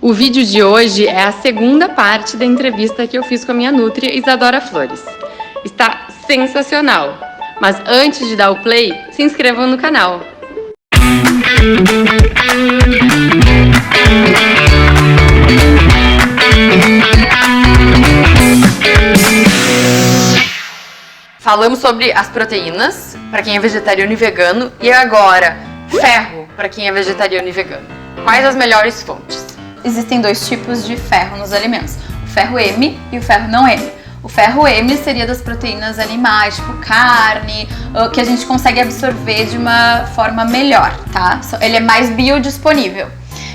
O vídeo de hoje é a segunda parte da entrevista que eu fiz com a minha nutri, Isadora Flores. Está sensacional! Mas antes de dar o play, se inscrevam no canal. Falamos sobre as proteínas, para quem é vegetariano e vegano, e agora, ferro, para quem é vegetariano e vegano. Quais as melhores fontes? Existem dois tipos de ferro nos alimentos, o ferro M e o ferro não M. O ferro M seria das proteínas animais, tipo carne, que a gente consegue absorver de uma forma melhor, tá? Ele é mais biodisponível.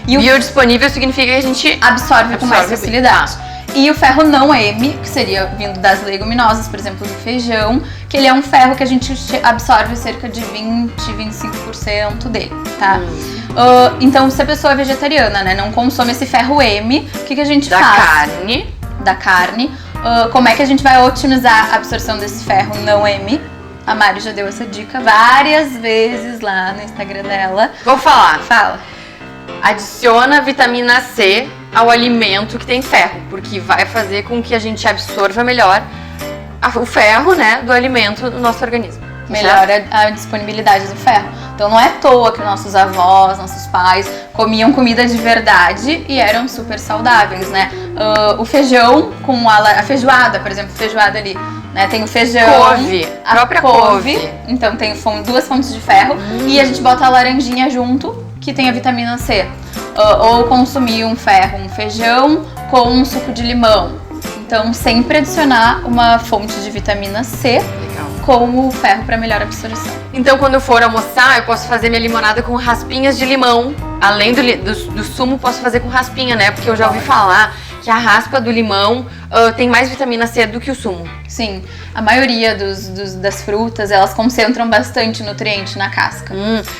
E biodisponível significa que a gente absorve com mais facilidade. E o ferro não M, que seria vindo das leguminosas, por exemplo, do feijão, que ele é um ferro que a gente absorve cerca de 20-25% dele, tá? Então, se a pessoa é vegetariana, né, não consome esse ferro M, o que a gente faz? Da carne. Como é que a gente vai otimizar a absorção desse ferro não M? A Mari já deu essa dica várias vezes lá no Instagram dela. Vou falar. Fala. Adiciona vitamina C ao alimento que tem ferro, porque vai fazer com que a gente absorva melhor o ferro, né, do alimento no nosso organismo. Melhora a disponibilidade do ferro. Então não é à toa que nossos avós, nossos pais comiam comida de verdade e eram super saudáveis, né? O feijão com a feijoada, por exemplo, feijoada ali, né? Tem o feijão, a própria couve. Então tem duas fontes de ferro e a gente bota a laranjinha junto, que tem a vitamina C. Ou consumir um feijão com um suco de limão. Então sempre adicionar uma fonte de vitamina C com o ferro para melhor absorção. Então quando eu for almoçar, eu posso fazer minha limonada com raspinhas de limão. Além do sumo, posso fazer com raspinha, né? Porque eu já ouvi falar que a raspa do limão tem mais vitamina C do que o sumo. Sim, a maioria das frutas, elas concentram bastante nutriente na casca.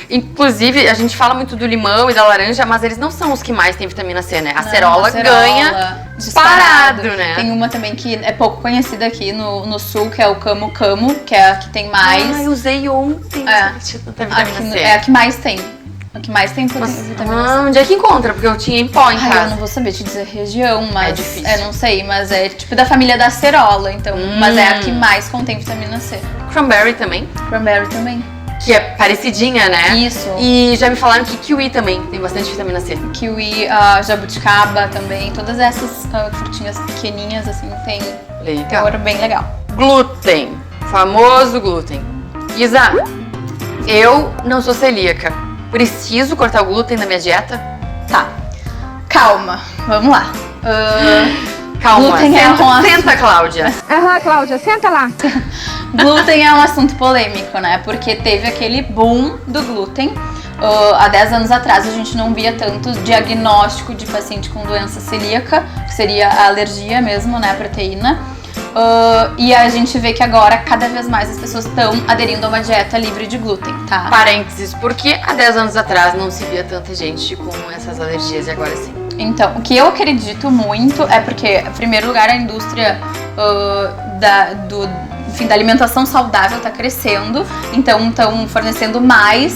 Inclusive, a gente fala muito do limão e da laranja, mas eles não são os que mais têm vitamina C, né? A acerola ganha disparado, né? Tem uma também que é pouco conhecida aqui no sul, que é o camu-camu, que é a que tem mais. Eu usei ontem vitamina C. É a que mais tem. O que mais tem vitamina C. Onde é que encontra? Porque eu tinha em pó em casa. Eu não vou saber te dizer região, mas... É difícil. Não sei, mas é tipo da família da acerola, então... Mas é a que mais contém vitamina C. Cranberry também. Cranberry também. Que é parecidinha, né? Isso. E já me falaram que kiwi também tem bastante vitamina C. Kiwi, jabuticaba também. Todas essas frutinhas pequenininhas, assim, tem teor bem legal. Glúten. Famoso glúten. Isa, eu não sou celíaca. Preciso cortar o glúten na minha dieta? Tá. Calma. Vamos lá. Calma. Glúten senta, Cláudia. Cláudia, senta lá. Glúten é um assunto polêmico, né? Porque teve aquele boom do glúten. Há 10 anos atrás a gente não via tanto diagnóstico de paciente com doença celíaca, que seria a alergia mesmo, né? A proteína. E a gente vê que agora cada vez mais as pessoas estão aderindo a uma dieta livre de glúten, tá? Parênteses, porque há 10 anos atrás não se via tanta gente com essas alergias e agora sim. Então, o que eu acredito muito é porque, em primeiro lugar, a indústria da alimentação saudável está crescendo, então estão fornecendo mais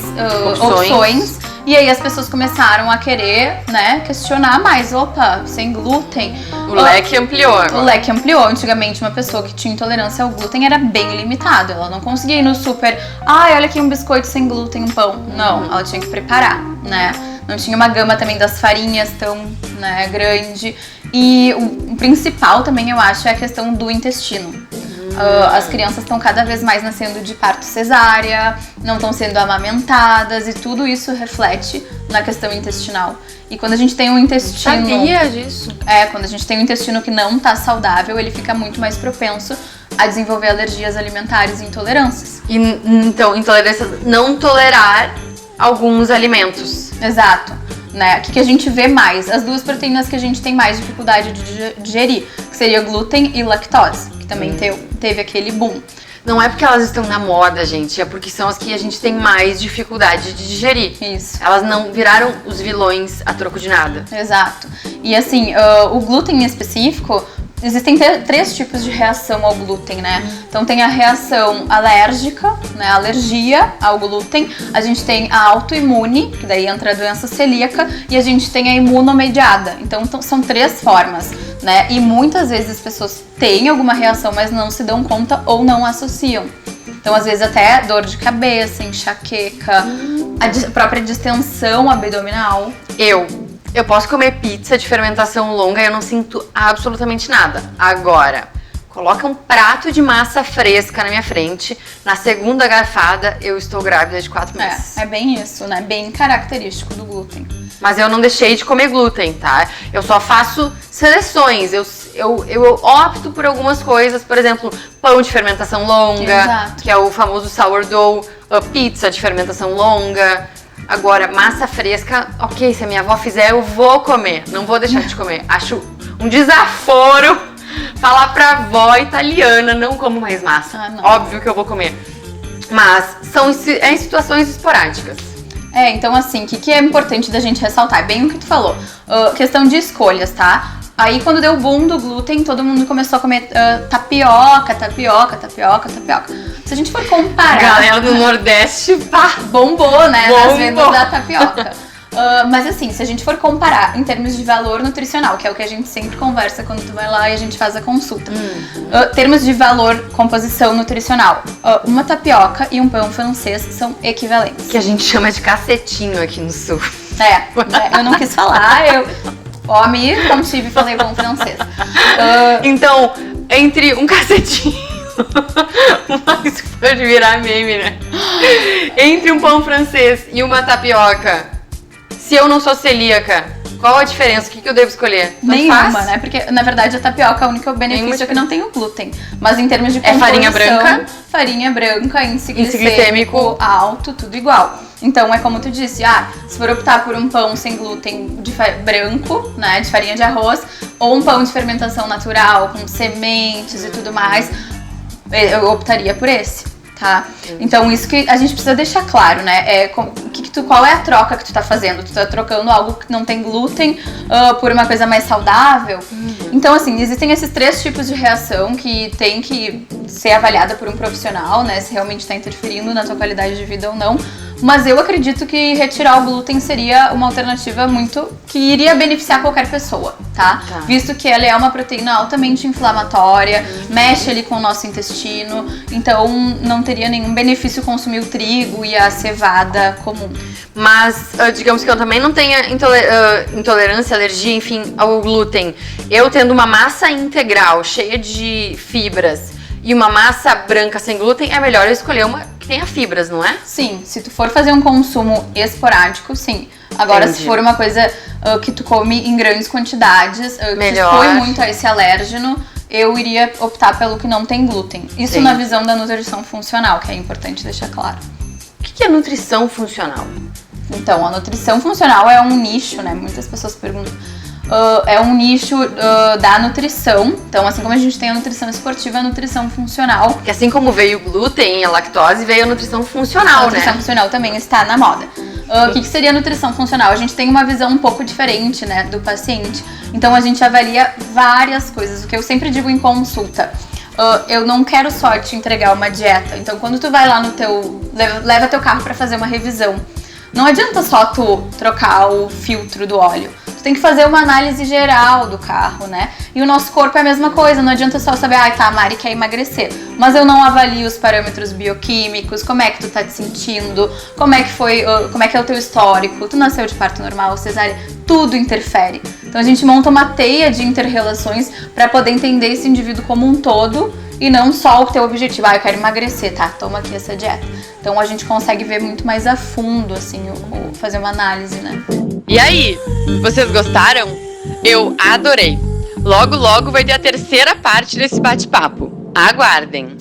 opções. E aí as pessoas começaram a querer, né, questionar mais. Opa, sem glúten. O leque ampliou agora. O leque ampliou. Antigamente, uma pessoa que tinha intolerância ao glúten era bem limitado. Ela não conseguia ir no super, olha aqui um biscoito sem glúten, um pão. Não, ela tinha que preparar, né? Não tinha uma gama também das farinhas tão, né, grande. E o principal também, eu acho, é a questão do intestino. As crianças estão cada vez mais nascendo de parto cesárea, não estão sendo amamentadas e tudo isso reflete na questão intestinal. E quando a gente tem um intestino... Sabia disso? Quando a gente tem um intestino que não está saudável, ele fica muito mais propenso a desenvolver alergias alimentares e intolerâncias. E, então, intolerância, não tolerar alguns alimentos. Exato. Né? O que a gente vê mais? As duas proteínas que a gente tem mais dificuldade de digerir, que seria glúten e lactose, que também teve aquele boom. Não é porque elas estão na moda, gente, é porque são as que a gente tem mais dificuldade de digerir. Isso. Elas não viraram os vilões a troco de nada. Exato. E assim, o glúten em específico, Existem três tipos de reação ao glúten, né? Então tem a reação alérgica, né? Alergia ao glúten. A gente tem a autoimune, que daí entra a doença celíaca, e a gente tem a imunomediada. Então são três formas, né? E muitas vezes as pessoas têm alguma reação, mas não se dão conta ou não associam. Então, às vezes, até dor de cabeça, enxaqueca, a própria distensão abdominal. Eu posso comer pizza de fermentação longa e eu não sinto absolutamente nada. Agora, coloca um prato de massa fresca na minha frente, na segunda garfada eu estou grávida de 4 meses. É bem isso, né? Bem característico do glúten. Mas eu não deixei de comer glúten, tá? Eu só faço seleções. Eu opto por algumas coisas, por exemplo, pão de fermentação longa, Exato. que é o famoso sourdough, pizza de fermentação longa. Agora, massa fresca, ok, se a minha avó fizer, eu vou comer, não vou deixar de comer. Acho um desaforo falar pra avó italiana, não como mais massa. Ah, não. Óbvio que eu vou comer. Mas são em situações esporádicas. Então assim, o que é importante da gente ressaltar? É bem o que tu falou. Questão de escolhas, tá? Aí quando deu o boom do glúten, todo mundo começou a comer tapioca. Se a gente for comparar... A galera do Nordeste, pá! Bombou, né? Bombou. Nas vendas da tapioca. Mas assim, se a gente for comparar em termos de valor nutricional, que é o que a gente sempre conversa quando tu vai lá e a gente faz a consulta. Termos de valor, composição nutricional. Uma tapioca e um pão francês são equivalentes. Que a gente chama de cacetinho aqui no sul. Eu não quis falar, me contive e falei pão francês. Então, entre um cacetinho, mas pode virar meme, né? Entre um pão francês e uma tapioca, se eu não sou celíaca, qual a diferença? O que eu devo escolher? Tanto Nenhuma, faz? né? Porque, na verdade, a tapioca, o único benefício é que não tem o glúten. Mas em termos de É farinha branca? Farinha branca, índice Índice glicêmico glicêmico alto, tudo igual. Então, é como tu disse, se for optar por um pão sem glúten branco, né, de farinha de arroz, ou um pão de fermentação natural, com sementes e tudo mais, eu optaria por esse, tá? Então, isso que a gente precisa deixar claro, né? Qual é a troca que tu tá fazendo? Tu tá trocando algo que não tem glúten por uma coisa mais saudável? Então, assim, existem esses três tipos de reação que tem que ser avaliada por um profissional, né? Se realmente tá interferindo na tua qualidade de vida ou não. Mas eu acredito que retirar o glúten seria uma alternativa que iria beneficiar qualquer pessoa, tá? Visto que ela é uma proteína altamente inflamatória, mexe ali com o nosso intestino, então não teria nenhum benefício consumir o trigo e a cevada comum. Mas, digamos que eu também não tenha intolerância, alergia, enfim, ao glúten. Eu tendo uma massa integral, cheia de fibras, e uma massa branca sem glúten, é melhor eu escolher uma que tenha fibras, não é? Sim, se tu for fazer um consumo esporádico, sim. Agora, Entendi. se for uma coisa que tu come em grandes quantidades, que Melhor. expõe muito a esse alérgeno, eu iria optar pelo que não tem glúten. Isso Sim. na visão da nutrição funcional, que é importante deixar claro. O que é nutrição funcional? Então, a nutrição funcional é um nicho, né? Muitas pessoas perguntam. É um nicho da nutrição. Então, assim como a gente tem a nutrição esportiva, a nutrição funcional. Porque assim como veio o glúten e a lactose, veio a nutrição A funcional, nutrição né? funcional também está na moda. O que seria a nutrição funcional? A gente tem uma visão um pouco diferente, né, do paciente. Então, a gente avalia várias coisas. O que eu sempre digo em consulta. Eu não quero só te entregar uma dieta. Então, quando tu vai lá leva teu carro para fazer uma revisão. Não adianta só tu trocar o filtro do óleo. Tu tem que fazer uma análise geral do carro, né? E o nosso corpo é a mesma coisa. Não adianta só saber, a Mari quer emagrecer. Mas eu não avalio os parâmetros bioquímicos, como é que tu tá te sentindo, como é que é o teu histórico, tu nasceu de parto normal, cesárea, tudo interfere. Então a gente monta uma teia de inter-relações para poder entender esse indivíduo como um todo e não só o teu objetivo. Eu quero emagrecer, tá? Toma aqui essa dieta. Então a gente consegue ver muito mais a fundo, assim, fazer uma análise, né? E aí, vocês gostaram? Eu adorei! Logo, logo vai ter a terceira parte desse bate-papo. Aguardem!